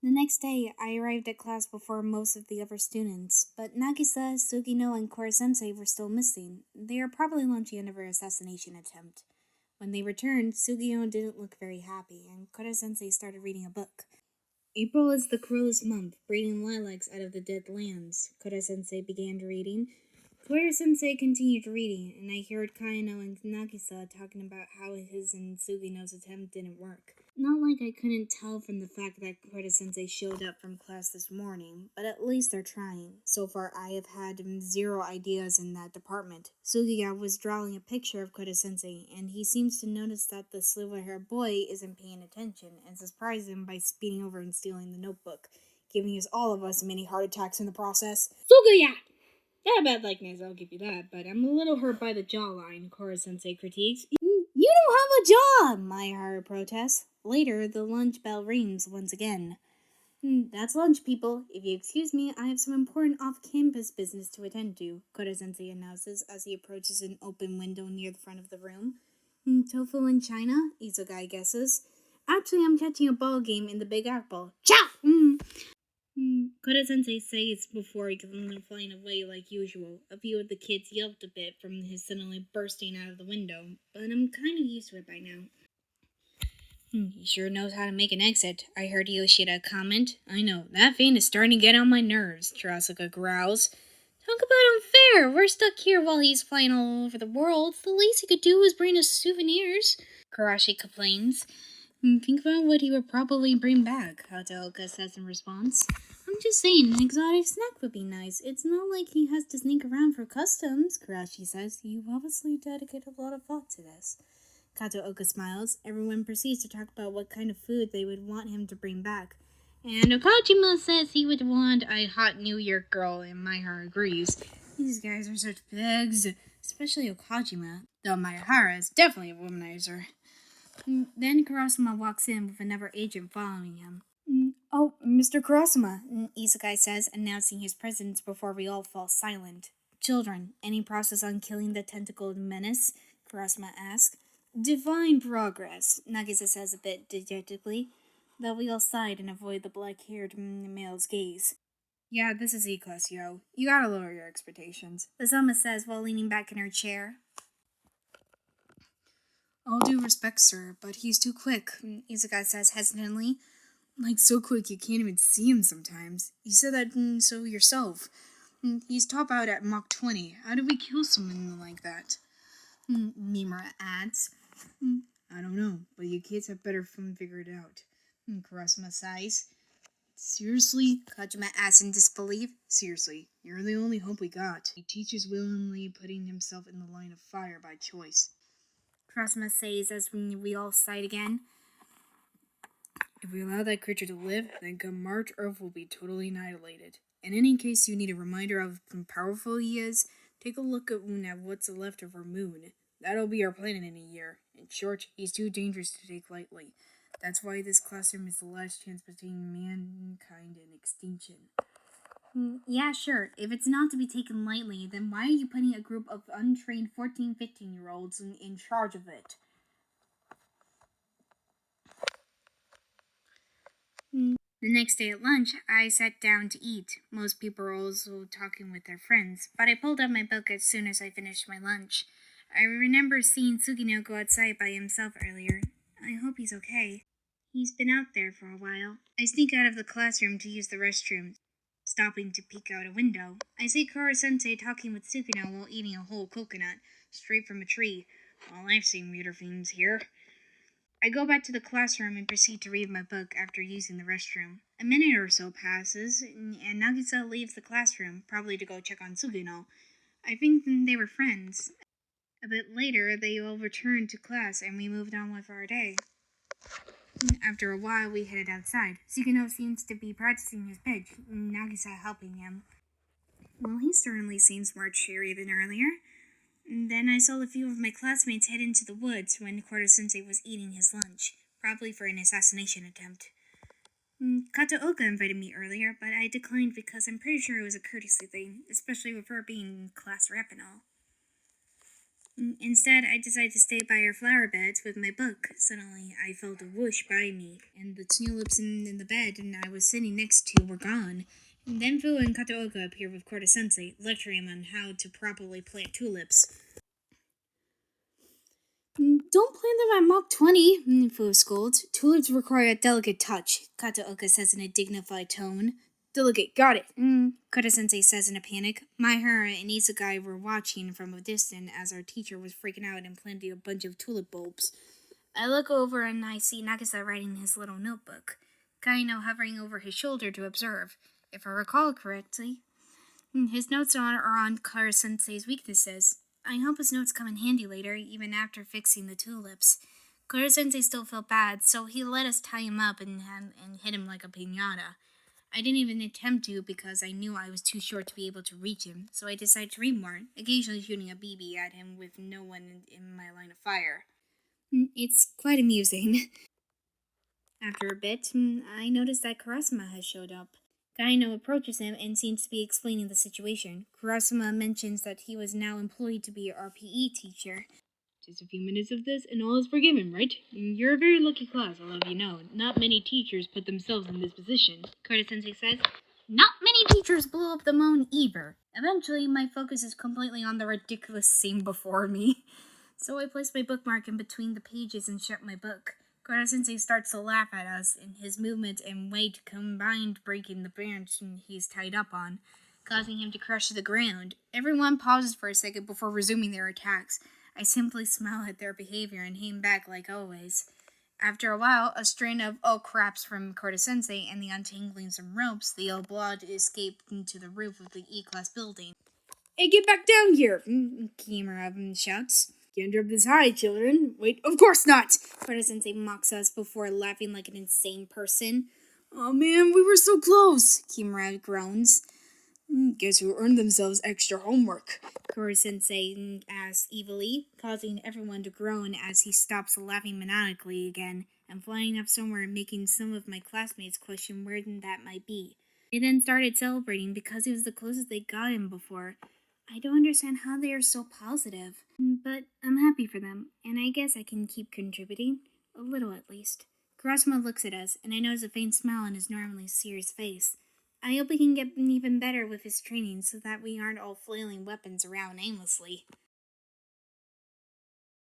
The next day, I arrived at class before most of the other students, but Nagisa, Sugino, and Kora-sensei were still missing. They are probably launching another assassination attempt. When they returned, Sugino didn't look very happy, and Kora-sensei started reading a book. April is the cruelest month, breeding lilacs out of the dead lands, Kora-sensei began reading. Kora-sensei continued reading, and I heard Kaino and Nagisa talking about how his and Sugino's attempt didn't work. Not like I couldn't tell from the fact that Kora-sensei showed up from class this morning, but at least they're trying. So far, I have had zero ideas in that department. Sugiya was drawing a picture of Kora-sensei, and he seems to notice that the silver-haired boy isn't paying attention, and surprised him by speeding over and stealing the notebook, giving us all of us many heart attacks in the process. Sugiya! Not a bad likeness, I'll give you that, but I'm a little hurt by the jawline, Kora-sensei critiques. You don't have a jaw, Maiharu protests. Later, the lunch bell rings once again. That's lunch, people. If you excuse me, I have some important off-campus business to attend to, Kora-sensei announces as he approaches an open window near the front of the room. Tofu in China? Isogai guesses. Actually, I'm catching a ball game in the Big Apple. Ciao! Kora-sensei says before he comes flying away like usual. A few of the kids yelped a bit from his suddenly bursting out of the window, but I'm kind of used to it by now. He sure knows how to make an exit, I heard Yoshida comment. I know, that vein is starting to get on my nerves, Terasuka growls. Talk about unfair, we're stuck here while he's flying all over the world. The least he could do is bring us souvenirs, Karashi complains. Think about what he would probably bring back, Hataoka says in response. I'm just saying, an exotic snack would be nice. It's not like he has to sneak around for customs, Karashi says. You obviously dedicate a lot of thought to this. Kataoka smiles. Everyone proceeds to talk about what kind of food they would want him to bring back. And Okajima says he would want a hot New Year girl, and Maihara agrees. These guys are such pigs, especially Okajima, though Maihara is definitely a womanizer. Then Kurasuma walks in with another agent following him. Oh, Mr. Kurasuma, Isekai says, announcing his presence before we all fall silent. Children, any process on killing the tentacled menace? Kurasuma asks. Divine progress, Nagisa says a bit dejectedly, though we all sighed and avoid the black-haired male's gaze. Yeah, this is E-Class, yo. You gotta lower your expectations, Asama says while leaning back in her chair. All due respect, sir, but he's too quick, Isekai says hesitantly. Like, so quick you can't even see him sometimes. You said that so yourself. He's top out at Mach 20. How do we kill someone like that? Mimura adds. I don't know, but you kids have better figured out. Kurasuma sighs. Seriously? Kajima asks in disbelief. Seriously, you're the only hope we got. He teaches willingly, putting himself in the line of fire by choice. Kurasuma says as we all sighed again. If we allow that creature to live, then come March, Earth will be totally annihilated. In any case you need a reminder of how powerful he is, take a look at what's left of our moon. That'll be our planet in a year. In short, he's too dangerous to take lightly. That's why this classroom is the last chance between mankind and extinction. Yeah, sure. If it's not to be taken lightly, then why are you putting a group of untrained 14, 15-year-olds in charge of it? The next day at lunch, I sat down to eat. Most people were also talking with their friends, but I pulled out my book as soon as I finished my lunch. I remember seeing Sugino go outside by himself earlier. I hope he's okay. He's been out there for a while. I sneak out of the classroom to use the restroom, stopping to peek out a window. I see Kora-sensei talking with Sugino while eating a whole coconut, straight from a tree. Well, I've seen weirder things here. I go back to the classroom and proceed to read my book after using the restroom. A minute or so passes, and Nagisa leaves the classroom, probably to go check on Sugino. I think they were friends. A bit later, they all returned to class, and we moved on with our day. After a while, we headed outside. Sugino seems to be practicing his pitch, Nagisa helping him. Well, he certainly seems more cheery than earlier. Then I saw a few of my classmates head into the woods when Kora-sensei was eating his lunch, probably for an assassination attempt. Kataoka invited me earlier, but I declined because I'm pretty sure it was a courtesy thing, especially with her being class rep and all. Instead, I decided to stay by our flower beds with my book. Suddenly, I felt a whoosh by me, and the tulips in the bed and I was sitting next to were gone. And then Fu and Kataoka appeared with Korta-sensei, lecturing him on how to properly plant tulips. Don't plant them at Mach 20, Fu scolds. Tulips require a delicate touch, Kataoka says in a dignified tone. Delicate, got it, Korta-sensei says in a panic. Maihara and Isekai were watching from a distance as our teacher was freaking out and planting a bunch of tulip bulbs. I look over and I see Nagisa writing his little notebook, Kaino hovering over his shoulder to observe. If I recall correctly, his notes are on Kara-sensei's weaknesses. I hope his notes come in handy later, even after fixing the tulips. Kara-sensei still felt bad, so he let us tie him up and hit him like a piñata. I didn't even attempt to because I knew I was too short to be able to reach him, so I decided to read more, occasionally shooting a BB at him with no one in my line of fire. It's quite amusing. After a bit, I noticed that Kurasama has showed up. Kaino approaches him and seems to be explaining the situation. Kurasama mentions that he was now employed to be our PE teacher. Just a few minutes of this and all is forgiven, right? You're a very lucky class, I'll have you know. Not many teachers put themselves in this position. Korta-sensei says, not many teachers blew up the moon either. Eventually, my focus is completely on the ridiculous scene before me. So I place my bookmark in between the pages and shut my book. Korta-sensei starts to laugh at us, and his movement and weight combined breaking the branch he's tied up on, causing him to crush to the ground. Everyone pauses for a second before resuming their attacks. I simply smile at their behavior and aim back like always. After a while, a strain of oh craps from Korta-sensei and the untangling some ropes, the old blood escaped into the roof of the E-class building. Hey, get back down here! Kimura shouts. Can't drop this high, children. Wait, of course not! Korta-sensei mocks us before laughing like an insane person. Oh man, we were so close! Kimura groans. Guess who earned themselves extra homework? Korta-sensei asks evilly, causing everyone to groan as he stops laughing maniacally again and flying up somewhere, making some of my classmates question where that might be. They then started celebrating because it was the closest they got him before. I don't understand how they are so positive, but I'm happy for them, and I guess I can keep contributing, a little at least. Kurasama looks at us, and I notice a faint smile on his normally serious face. I hope he can get even better with his training so that we aren't all flailing weapons around aimlessly.